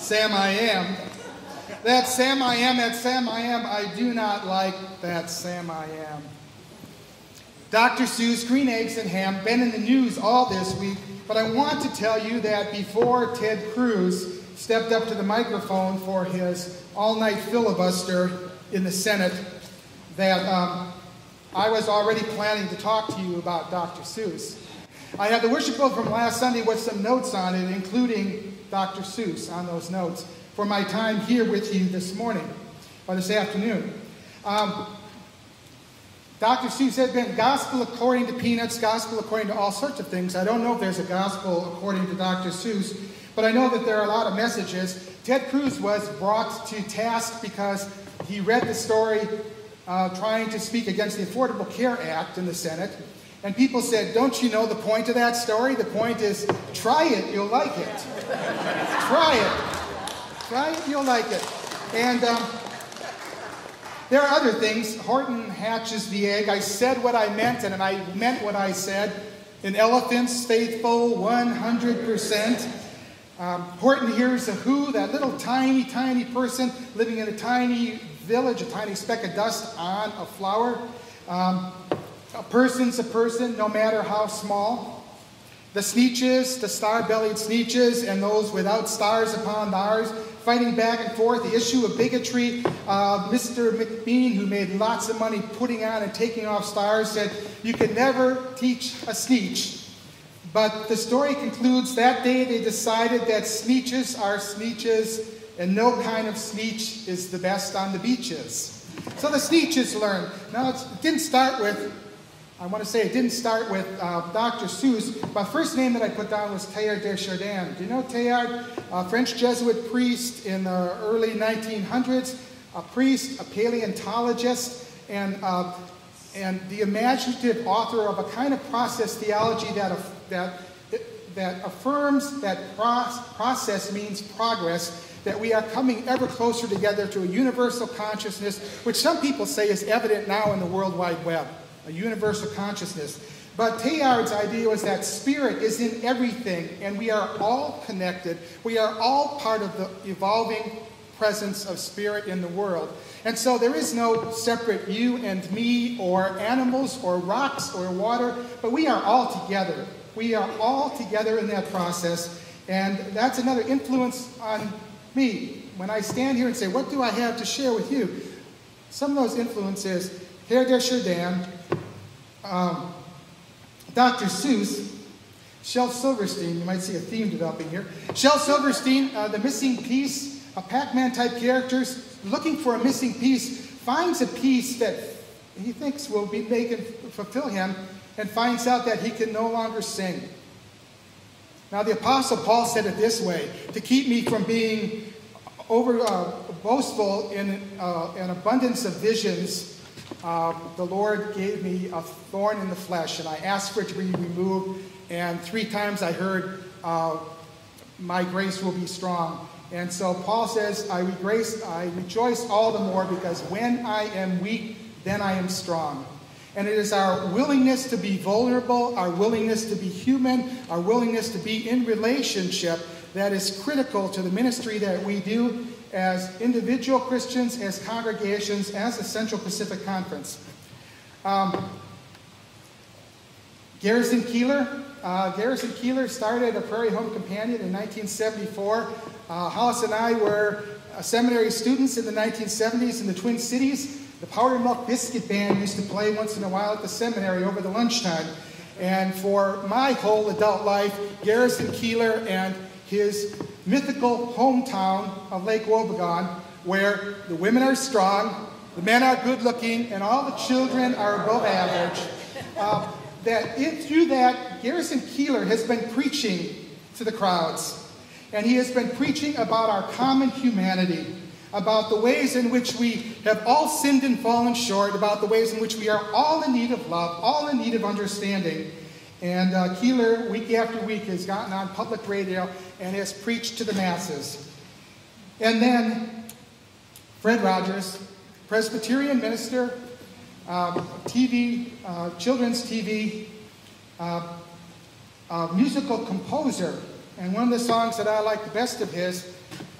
Sam I am. That Sam I am, that Sam I am, I do not like that Sam I am. Dr. Seuss, Green Eggs and Ham, been in the news all this week, but I want to tell you that before Ted Cruz stepped up to the microphone for his all-night filibuster in the Senate, that I was already planning to talk to you about Dr. Seuss. I have the worship book from last Sunday with some notes on it, including Dr. Seuss on those notes, for my time here with you this morning, or this afternoon. Dr. Seuss had been gospel according to Peanuts, gospel according to all sorts of things. I don't know if there's a gospel according to Dr. Seuss, but I know that there are a lot of messages. Ted Cruz was brought to task because he read the story trying to speak against the Affordable Care Act in the Senate. And people said, don't you know the point of that story? The point is, try it, you'll like it. Try it. Try it, you'll like it. And there are other things. Horton hatches the egg. I said what I meant, and I meant what I said. An elephant's faithful 100%. Horton hears a who, that little tiny, tiny person living in a tiny village, a tiny speck of dust on a flower. A person's a person, no matter how small. The Sneetches, the star-bellied Sneetches, and those without stars upon theirs, fighting back and forth, the issue of bigotry. Mr. McBean, who made lots of money putting on and taking off stars, said, you can never teach a Sneetch. But the story concludes, that day they decided that Sneetches are Sneetches, and no kind of Sneetch is the best on the beaches. So the Sneetches learned. Now, it didn't start with, I want to say it didn't start with Dr. Seuss. My first name that I put down was Teilhard de Chardin. Do you know Teilhard? A French Jesuit priest in the early 1900s, a priest, a paleontologist, and the imaginative author of a kind of process theology that affirms that process means progress, that we are coming ever closer together to a universal consciousness, which some people say is evident now in the World Wide Web. A universal consciousness. But Teilhard's idea was that spirit is in everything, and we are all connected. We are all part of the evolving presence of spirit in the world. And so there is no separate you and me, or animals, or rocks, or water, but we are all together. We are all together in that process, and that's another influence on me. When I stand here and say, what do I have to share with you? Some of those influences, Teilhard de Chardin, Dr. Seuss, Shel Silverstein, you might see a theme developing here. Shel Silverstein, the missing piece, a Pac-Man type characters looking for a missing piece, finds a piece that he thinks will be fulfill him, and finds out that he can no longer sing. Now the Apostle Paul said it this way, to keep me from being boastful in an abundance of visions, the Lord gave me a thorn in the flesh, and I asked for it to be removed, and 3 times I heard, my grace will be strong. And so Paul says, I rejoice all the more, because when I am weak, then I am strong. And it is our willingness to be vulnerable, our willingness to be human, our willingness to be in relationship that is critical to the ministry that we do as individual Christians, as congregations, as the Central Pacific Conference. Garrison Keillor started a Prairie Home Companion in 1974. Hollis and I were seminary students in the 1970s in the Twin Cities. The Powder Milk Biscuit Band used to play once in a while at the seminary over the lunchtime. And for my whole adult life, Garrison Keillor and his mythical hometown of Lake Wobegon, where the women are strong, the men are good looking, and all the children are above average. Through that, Garrison Keillor has been preaching to the crowds. And he has been preaching about our common humanity, about the ways in which we have all sinned and fallen short, about the ways in which we are all in need of love, all in need of understanding. And Keillor, week after week, has gotten on public radio and has preached to the masses. And then Fred Rogers, Presbyterian minister, TV, children's TV, musical composer. And one of the songs that I like the best of his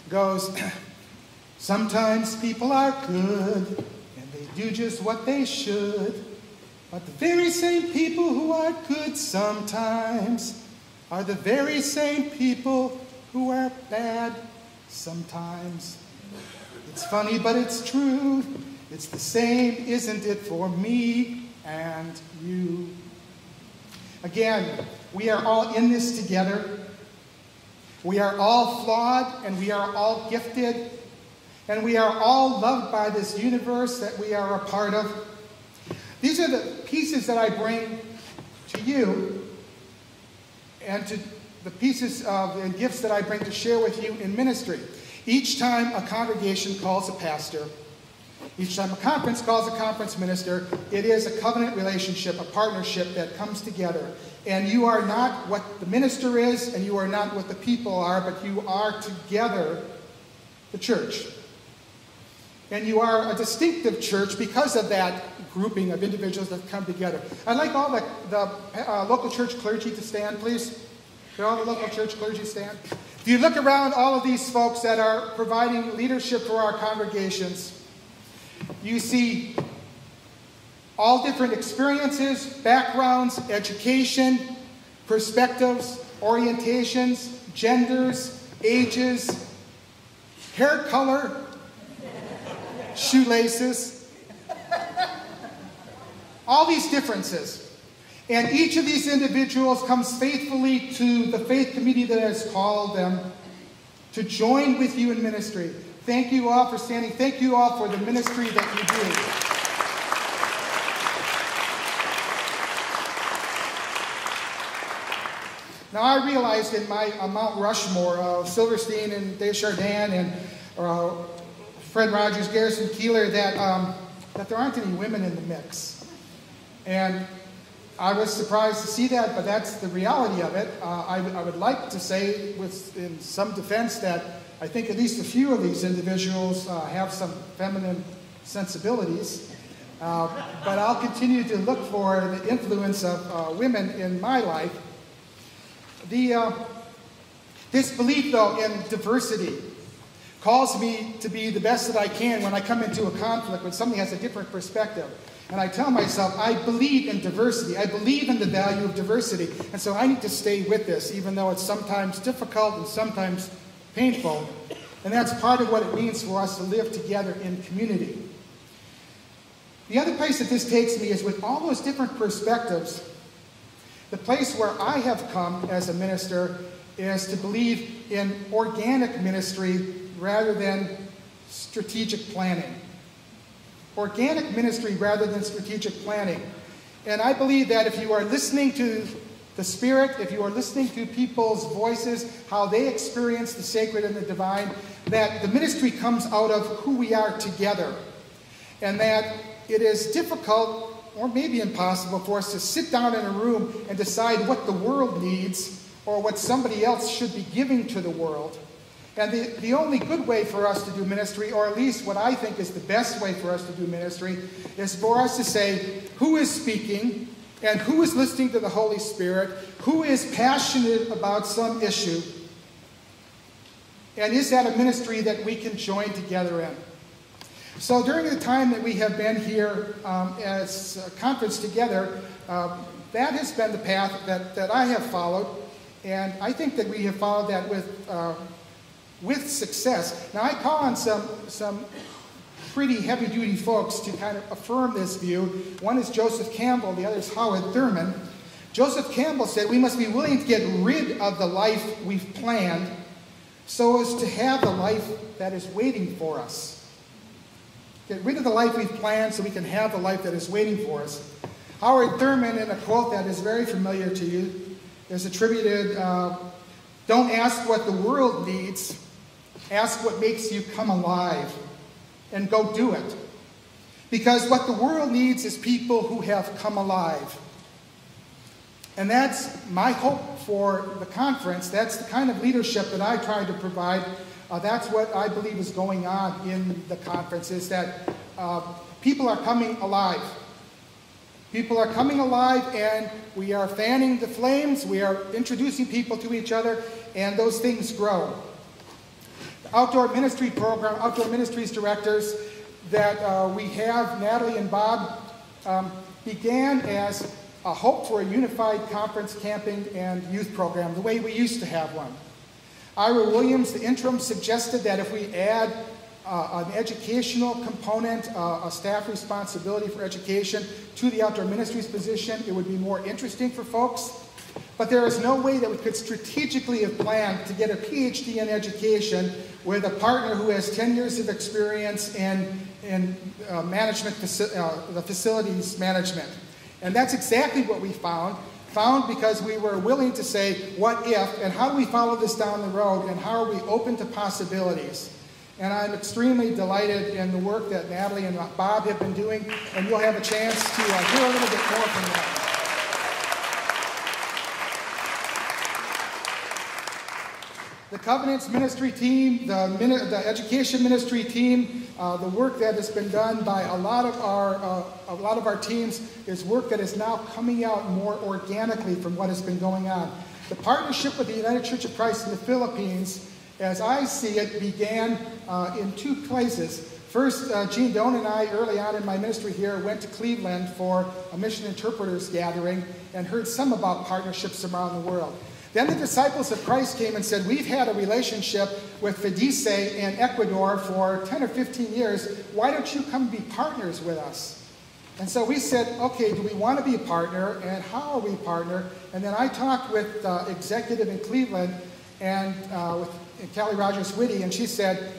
goes, sometimes people are good, and they do just what they should. But the very same people who are good sometimes are the very same people who are bad sometimes. It's funny, but it's true. It's the same, isn't it, for me and you? Again, we are all in this together. We are all flawed, and we are all gifted, and we are all loved by this universe that we are a part of. These are the pieces that I bring to you, and to the pieces and gifts that I bring to share with you in ministry. Each time a congregation calls a pastor, each time a conference calls a conference minister, it is a covenant relationship, a partnership that comes together. And you are not what the minister is, and you are not what the people are, but you are together the church. And you are a distinctive church because of that grouping of individuals that come together. I'd like all the local church clergy to stand, please. Could all the local church clergy stand? If you look around all of these folks that are providing leadership for our congregations, you see all different experiences, backgrounds, education, perspectives, orientations, genders, ages, hair color, shoelaces, all these differences. And each of these individuals comes faithfully to the faith committee that has called them to join with you in ministry. Thank you all for standing. Thank you all for the ministry that you do. Now, I realized in my Mount Rushmore of Silverstein and Desjardins and Fred Rogers, Garrison Keeler, that there aren't any women in the mix. And I was surprised to see that, but that's the reality of it. I would like to say, in some defense, that I think at least a few of these individuals have some feminine sensibilities. But I'll continue to look for the influence of women in my life. This belief, though, in diversity calls me to be the best that I can when I come into a conflict, when somebody has a different perspective. And I tell myself, I believe in diversity. I believe in the value of diversity. And so I need to stay with this, even though it's sometimes difficult and sometimes painful. And that's part of what it means for us to live together in community. The other place that this takes me is with all those different perspectives, the place where I have come as a minister is to believe in organic ministry rather than strategic planning. Organic ministry rather than strategic planning. And I believe that if you are listening to the Spirit, if you are listening to people's voices, how they experience the sacred and the divine, that the ministry comes out of who we are together. And that it is difficult, or maybe impossible, for us to sit down in a room and decide what the world needs or what somebody else should be giving to the world. And the only good way for us to do ministry, or at least what I think is the best way for us to do ministry, is for us to say who is speaking and who is listening to the Holy Spirit, who is passionate about some issue, and is that a ministry that we can join together in. So during the time that we have been here as a conference together, that has been the path that I have followed, and I think that we have followed that with success. Now, I call on some pretty heavy-duty folks to kind of affirm this view. One is Joseph Campbell, the other is Howard Thurman. Joseph Campbell said we must be willing to get rid of the life we've planned so as to have the life that is waiting for us. Get rid of the life we've planned so we can have the life that is waiting for us. Howard Thurman, in a quote that is very familiar to you, is attributed, don't ask what the world needs, ask what makes you come alive, and go do it. Because what the world needs is people who have come alive. And that's my hope for the conference. That's the kind of leadership that I try to provide. That's what I believe is going on in the conference, is that people are coming alive. People are coming alive, and we are fanning the flames. We are introducing people to each other, and those things grow. The outdoor ministry program, outdoor ministries directors that we have, Natalie and Bob, began as a hope for a unified conference, camping, and youth program, the way we used to have one. Ira Williams, the interim, suggested that if we add an educational component, a staff responsibility for education to the outdoor ministries position, it would be more interesting for folks. But there is no way that we could strategically have planned to get a PhD in education with a partner who has 10 years of experience in management, the facilities management. And that's exactly what we found because we were willing to say, what if, and how do we follow this down the road, and how are we open to possibilities? And I'm extremely delighted in the work that Natalie and Bob have been doing, and you'll have a chance to hear a little bit more from them. The Covenants ministry team, the education ministry team, the work that has been done by a lot of our teams is work that is now coming out more organically from what has been going on. The partnership with the United Church of Christ in the Philippines, as I see it, began in two places. First, Gene Doan and I, early on in my ministry here, went to Cleveland for a mission interpreters gathering and heard some about partnerships around the world. Then the disciples of Christ came and said, we've had a relationship with Fidice in Ecuador for 10 or 15 years. Why don't you come be partners with us? And so we said, okay, do we want to be a partner, and how are we a partner? And then I talked with the executive in Cleveland and with Callie Rogers-Whitty, and she said,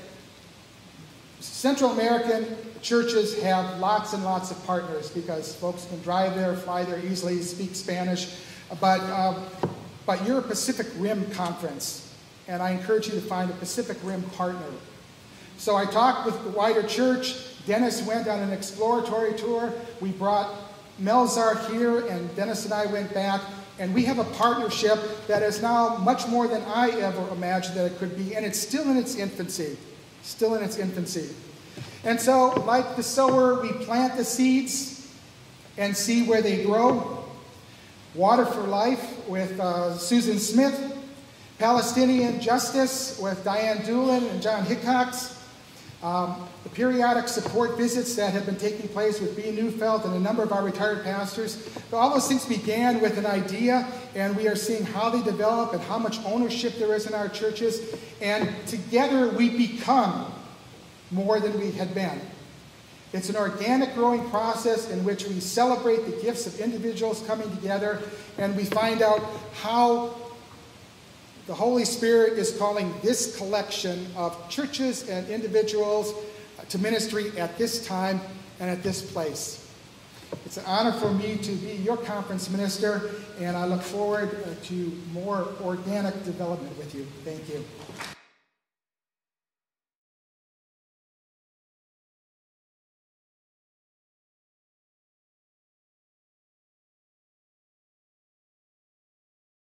Central American churches have lots and lots of partners because folks can drive there, fly there easily, speak Spanish, but you're a Pacific Rim conference, and I encourage you to find a Pacific Rim partner. So I talked with the wider church. Dennis went on an exploratory tour. We brought Melzar here, and Dennis and I went back, and we have a partnership that is now much more than I ever imagined that it could be, and it's still in its infancy. Still in its infancy. And so, like the sower, we plant the seeds and see where they grow. Water for Life with Susan Smith, Palestinian Justice with Diane Doolin and John Hickox, the periodic support visits that have been taking place with B. Neufeld and a number of our retired pastors. So all those things began with an idea, and we are seeing how they develop and how much ownership there is in our churches, and together we become more than we had been. It's an organic growing process in which we celebrate the gifts of individuals coming together, and we find out how the Holy Spirit is calling this collection of churches and individuals to ministry at this time and at this place. It's an honor for me to be your conference minister, and I look forward to more organic development with you. Thank you.